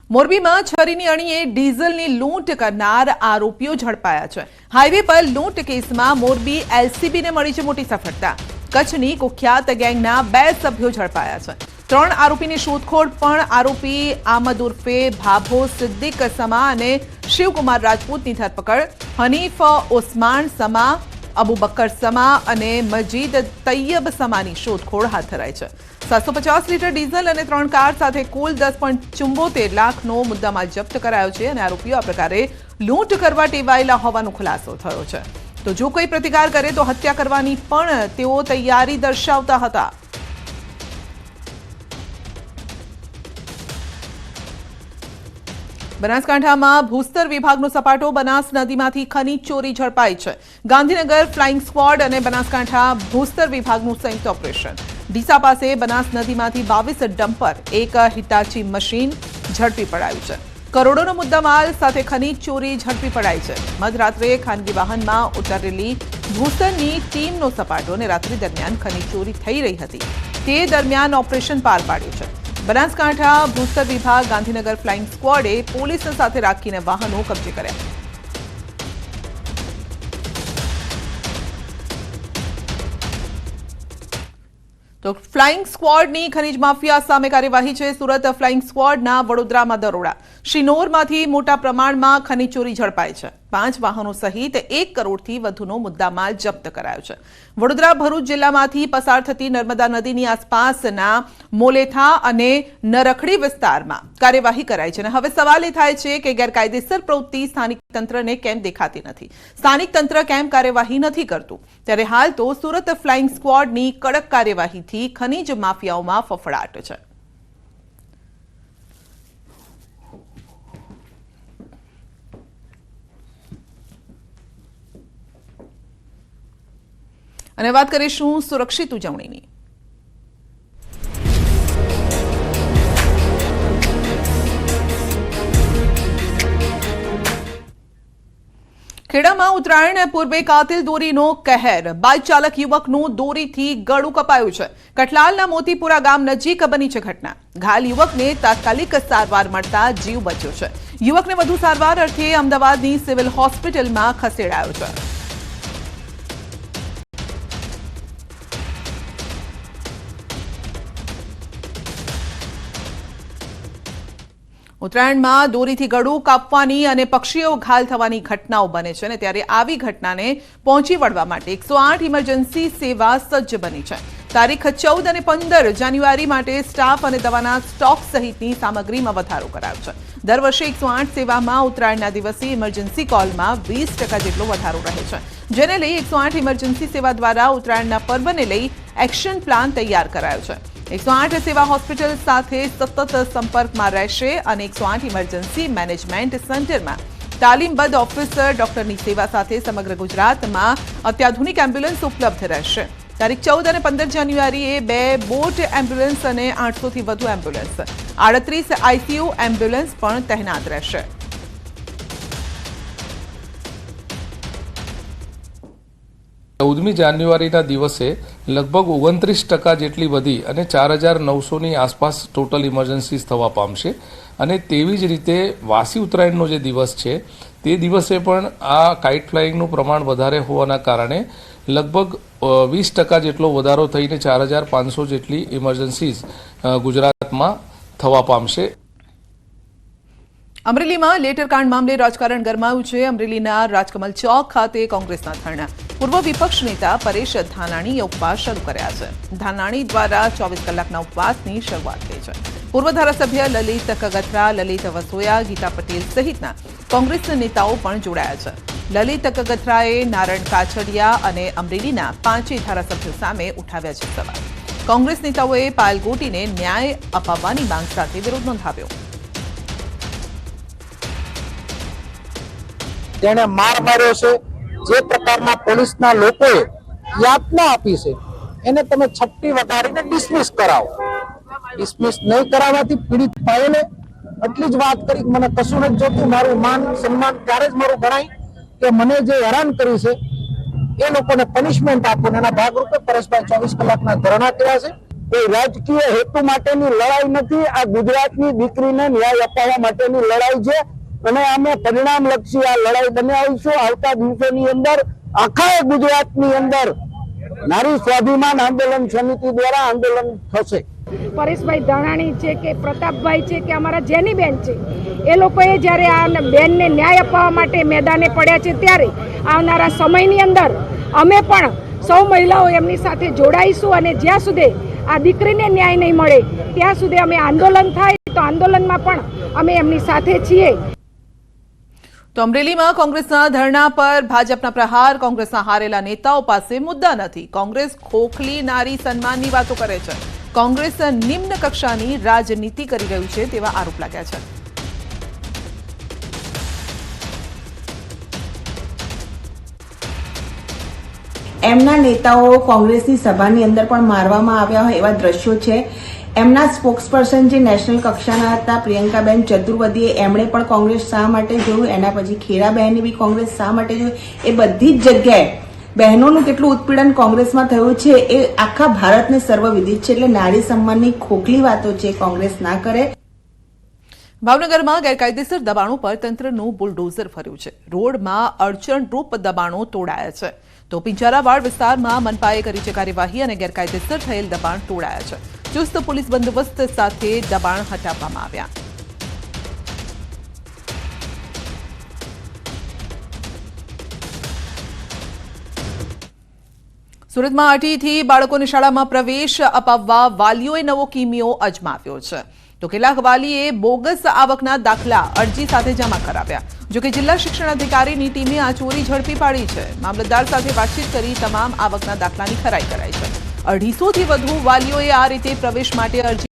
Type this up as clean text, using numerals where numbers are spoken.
મોરબીમાં છરીની અણીએ ડીઝલની લૂંટ કરનાર આરોપીઓ ઝડપાયા છે। હાઈવે પર લૂંટ કેસમાં મોરબી એલસીબીને મળી છે મોટી સફળતા। કચ્છની કુખ્યાત ગેંગના 2 સભ્યો ઝડપાયા છે। 3 આરોપીની શોધખોળ પણ આરોપી આમદ ઉર્ફે ભાભો સિદ્દીક સમા અને શિવકુમાર રાજપૂતની ધરપકડ। હનીફ ઓસ્માન સમા, અબુબકર સમા અને મજીદ તૈયબ સમાની શોધખોળ હાથ ધરાઈ છે। 750 લીટર ડીઝલ અને 3 કાર સાથે કુલ 10.74 લાખનો મુદ્દામાલ જપ્ત કરાયો છે અને આરોપીઓ આ પ્રકારે લૂંટ કરવા ટેવાયેલા હોવાનો ખુલાસો થયો છે। તો જો કોઈ પ્રતિકાર કરે તો હત્યા કરવાની પણ તેઓ તૈયારી દર્શાવતા હતા। બનાસકાંઠામાં ભૂસ્તર વિભાગનો સપાટો બનાસ નદીમાંથી ખનીજ ચોરી ઝડપાઈ છે। ગાંધીનગર ફ્લાઇંગ સ્ક્વોડ અને બનાસકાંઠા ભૂસ્તર વિભાગનું સંયુક્ત ઓપરેશન। ડીસા પાસે બનાસ નદીમાંથી 22 ડમ્પર, 1 હિટાચી મશીન ઝડપી પડાયું છે। કરોડોનો મુદ્દામાલ સાથે ખનીજ ચોરી ઝડપી પડાઈ છે। મધરાત્રે ખાનગી વાહનમાં ઉતરેલી ભૂસ્તરની ટીમનો સપાટો અને રાત્રિ દરમિયાન ખનીજ ચોરી થઈ રહી હતી તે દરમિયાન ઓપરેશન પાર પાડ્યું છે। બનાસકાંઠા ભૂસ્તર વિભાગ, ગાંધીનગર ફ્લાઇંગ સ્ક્વોડે પોલીસ સાથે રાખીને વાહનો કબજે કર્યા। તો ફ્લાઇંગ સ્ક્વોડની ખનીજ માફિયા સામે કાર્યવાહી છે। સુરત ફ્લાઇંગ સ્ક્વોડના વડોદરામાં દરોડા। શિનોરમાંથી મોટા પ્રમાણમાં ખનીજ ચોરી ઝડપાઈ છે। 5 વાહનો સહિત 1 કરોડથી વધુનો મુદ્દામાલ જપ્ત કરાયો છે। વડોદરા ભરૂચ જિલ્લામાંથી પસાર થતી નર્મદા નદીની આસપાસના મોલેથા અને નરખડી વિસ્તારમાં કાર્યવાહી કરાઈ છે અને હવે સવાલ એ થાય છે કે ગેરકાયદેસર પ્રવૃત્તિ સ્થાનિક તંત્રને કેમ દેખાતી નથી, સ્થાનિક તંત્ર કેમ કાર્યવાહી નથી કરતું। ત્યારે હાલ તો સુરત ફ્લાઇંગ સ્ક્વોડની કડક કાર્યવાહીથી ખનીજ માફિયાઓમાં ફફડાટ છે। અને વાત કરીશું સુરક્ષિત ઉજવણીની। ખેડામાં ઉત્તરાયણ પૂર્વે કાતિલ દોરીનો કહેર। બાઇક ચાલક યુવકનું દોરીથી ગળું કપાયું છે। કઠલાલના મોતીપુરા ગામ નજીક બની છે ઘટના। ઘાયલ યુવકને તાત્કાલિક સારવાર મળતા જીવ બચ્યો છે। યુવકને વધુ સારવાર અર્થે અમદાવાદની સિવિલ હોસ્પિટલમાં ખસેડાયો છે। ઉત્તરાયણમાં દોરીથી ગળું કાપવાની અને પક્ષીઓ ઘાયલ થવાની ઘટનાઓ બને છે અને ત્યારે આવી ઘટનાને પહોંચી વળવા માટે 108 ઇમરજન્સી સેવા સજ્જ બની છે। તારીખ 14 અને 15 જાન્યુઆરી માટે સ્ટાફ અને દવાના સ્ટોક સહિતની સામગ્રીમાં વધારો કરાયો છે। દર વર્ષે 108 સેવામાં ઉત્તરાયણના દિવસે ઇમરજન્સી કોલમાં 20% જેટલો વધારો રહે છે, જેને લઈ 108 ઇમરજન્સી સેવા દ્વારા ઉત્તરાયણના પર્વને લઈ એક્શન પ્લાન તૈયાર કરાયો છે। 108 સેવા હોસ્પિટલ સાથે સતત સંપર્કમાં રહેશે અને 108 ઇમરજન્સી મેનેજમેન્ટ સેન્ટરમાં તાલીમબદ્ધ ઓફિસર ડોક્ટરની સેવા સાથે સમગ્ર ગુજરાતમાં અત્યાધુનિક એમ્બ્યુલન્સ ઉપલબ્ધ રહેશે। તારીખ 14 અને 15 જાન્યુઆરીએ 2 બોટ એમ્બ્યુલન્સ અને 800 થી વધુ એમ્બ્યુલન્સ, 38 આઈસીયુ એમ્બ્યુલન્સ પણ તહેનાત રહેશે। ચૌદમી જાન્યુઆરીના દિવસે લગભગ 29% જેટલી વધી અને 4900ની આસપાસ ટોટલ ઇમરજન્સીસ થવા પામશે અને તેવી જ રીતે વાસી ઉત્તરાયણનો જે દિવસ છે તે દિવસે પણ આ કાઇટ ફ્લાઇંગનું પ્રમાણ વધારે હોવાના કારણે લગભગ 20% જેટલો વધારો થઈને 4500 જેટલી ઇમરજન્સીસ ગુજરાતમાં થવા પામશે। અમરેલીમાં લેટરકાંડ મામલે રાજકારણ ગરમાયું છે। અમરેલીના રાજકમલ ચોક ખાતે કોંગ્રેસના ધરણા। પૂર્વ વિપક્ષ નેતા પરેશ ધાનાણીએ ઉપવાસ શરૂ કર્યા છે। ધાનાણી દ્વારા 24 કલાકના ઉપવાસની શરૂઆત થઈ છે। પૂર્વ ધારાસભ્ય લલિત કગથરા, લલિત વસોયા, ગીતા પટેલ સહિતના કોંગ્રેસ નેતાઓ પણ જોડાયા છે। લલિત કગથરાએ નારણ કાછડિયા અને અમરેલીના 5 ધારાસભ્યો સામે ઉઠાવ્યા છે સવાલ। કોંગ્રેસ નેતાઓએ પાયલ ગોટીને ન્યાય અપાવવાની માંગ સાથે વિરોધ નોંધાવ્યો। જેને માર માર્યો છે, જે પ્રકારના પોલીસના લોકોએ યાતના આપી છે, એને તમે છઠ્ઠી વગાડીને ડિસમિસ કરાવો। ડિસમિસ નહીં કરાવવાથી પીડિત પાયેલે એટલી જ વાત કરી કે મને કશું નથી જોતું, મારું માન સન્માન ત્યારે જ મારું ગણાય કે મને જે હેરાન કરી છે એ લોકોને પનિશમેન્ટ આપો। એના ભાગરૂપે પરેશભાઈ 24 કલાકના ધરણા કર્યા છે। કોઈ રાજકીય હેતુ માટેની લડાઈ નથી, આ ગુજરાતની દીકરીને ન્યાય અપાવવા માટેની લડાઈ છે અને અમે પરિણામલક્ષી આ લડાઈ બનાવીશું. આવતા દિવસોની અંદર આખા ગુજરાતની અંદર નારી સ્વાભિમાન આંદોલન સમિતિ દ્વારા આંદોલન થશે. પરેશભાઈ ધાનાણી છે કે પ્રતાપભાઈ છે કે અમારા જેનીબેન છે, એ લોકોએ જ્યારે આ બેનને ન્યાય અપાવવા માટે મેદાને પડ્યા છે, ત્યારે આવનારા સમયની અંદર અમે પણ સૌ મહિલાઓ એમની સાથે જોડાઈશું અને જ્યાં સુધી આ દીકરીને ન્યાય નહીં મળે ત્યાં સુધી અમે આંદોલન થાય તો આંદોલનમાં પણ અમે એમની સાથે છીએ. તો અમરેલીમાં કોંગ્રેસના ધરણા પર ભાજપના પ્રહાર. કોંગ્રેસના હારેલા નેતાઓ પાસે મુદ્દા નથી. કોંગ્રેસ ખોખલી નારી સન્માનની વાતો કરે છે. કોંગ્રેસ નિમ્ન કક્ષાની રાજનીતિ કરી રહ્યું છે તેવા આરોપ લાગ્યા છે. એમના નેતાઓ કોંગ્રેસની સભાની અંદર પણ મારવામાં આવ્યા હોય એવા દ્રશ્યો છે. એમના સ્પોક્સપર્સન જે નેશનલ કક્ષાના હતા પ્રિયંકાબેન ચતુર્વેદીએ એમણે પણ કોંગ્રેસ શા માટે જોયું, એના પછી ખેરાબહેને બી કોંગ્રેસ શા માટે જોયું, એ બધી જ જગ્યાએ બહેનોનું કેટલું ઉત્પીડન કોંગ્રેસમાં થયું છે એ આખા ભારતને સર્વવિદિત છે. એટલે નારી સન્માનની ખોખલી વાતો છે કોંગ્રેસ ના કરે. ભાવનગરમાં ગેરકાયદેસર દબાણો પર તંત્રનું બુલડોઝર ફર્યું છે. રોડમાં અડચણરૂપ દબાણો તોડાયા છે. તો પિંજારાવાડ વિસ્તારમાં મનપાએ કરી છે કાર્યવાહી અને ગેરકાયદેસર થયેલ દબાણ તોડાયા છે. ચુસ્ત પોલીસ બંદોબસ્ત સાથે દબાણ હટાવવામાં આવ્યા. સુરતમાં 8થી બાળકોને શાળામાં પ્રવેશ અપાવવા વાલીઓએ નવો કિમિયો અજમાવ્યો છે. તો કેટલાક વાલીએ બોગસ આવકના દાખલા અરજી સાથે જમા કરાવ્યા. જોકે જિલ્લા શિક્ષણ અધિકારીની ટીમે આ ચોરી ઝડપી પાડી છે. મામલતદાર સાથે વાતચીત કરી તમામ આવકના દાખલાની ખરાઈ કરાઈ છે. 250થી વધુ વાલીઓએ આ રીતે પ્રવેશ માટે અરજી